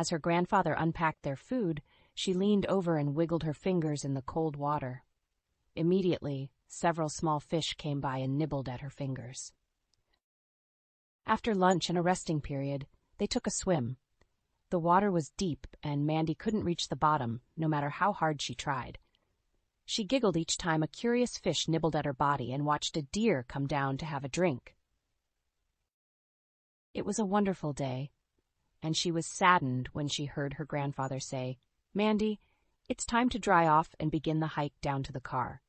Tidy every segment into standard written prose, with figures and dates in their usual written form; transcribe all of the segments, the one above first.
As her grandfather unpacked their food, she leaned over and wiggled her fingers in the cold water. Immediately, several small fish came by and nibbled at her fingers. After lunch and a resting period, they took a swim. The water was deep, and Mandy couldn't reach the bottom, no matter how hard she tried. She giggled each time a curious fish nibbled at her body and watched a deer come down to have a drink. It was a wonderful day, and she was saddened when she heard her grandfather say, "Mandy, it's time to dry off and begin the hike down to the car."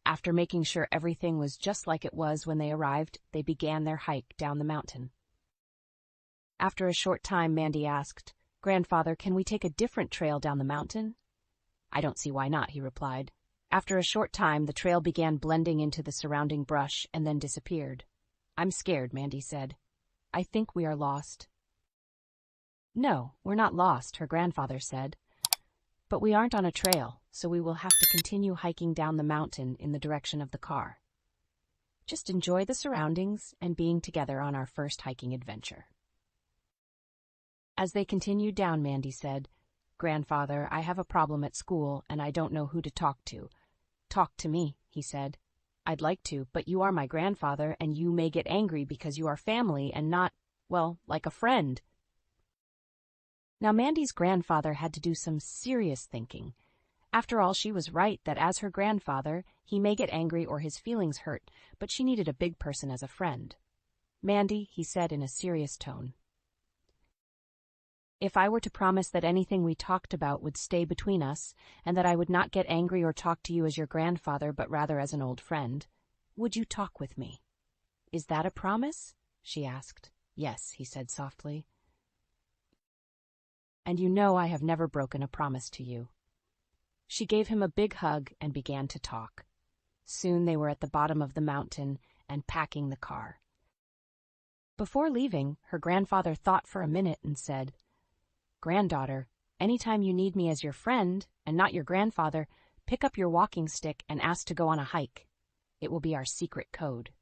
After making sure everything was just like it was when they arrived, they began their hike down the mountain. After a short time, Mandy asked, "Grandfather, can we take a different trail down the mountain?" "I don't see why not," he replied. After a short time, the trail began blending into the surrounding brush and then disappeared. "I'm scared," Mandy said. "I think we are lost." "No, we're not lost," her grandfather said. "But we aren't on a trail, so we will have to continue hiking down the mountain in the direction of the car. Just enjoy the surroundings and being together on our first hiking adventure." As they continued down, Mandy said, "Grandfather, I have a problem at school and I don't know who to talk to." "Talk to me," he said. "I'd like to, but you are my grandfather and you may get angry because you are family and not, well, like a friend." Now Mandy's grandfather had to do some serious thinking. After all, she was right that as her grandfather, he may get angry or his feelings hurt, but she needed a big person as a friend. "Mandy," he said in a serious tone, "if I were to promise that anything we talked about would stay between us, and that I would not get angry or talk to you as your grandfather, but rather as an old friend, would you talk with me?" "Is that a promise?" she asked. "Yes," he said softly. "And you know I have never broken a promise to you." She gave him a big hug and began to talk. Soon they were at the bottom of the mountain and packing the car. Before leaving, her grandfather thought for a minute and said, "Granddaughter, anytime you need me as your friend, and not your grandfather, pick up your walking stick and ask to go on a hike. It will be our secret code."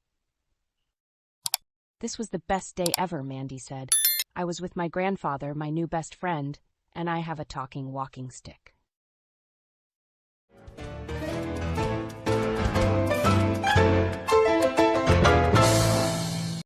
"This was the best day ever," Mandy said. "I was with my grandfather, my new best friend, and I have a talking walking stick."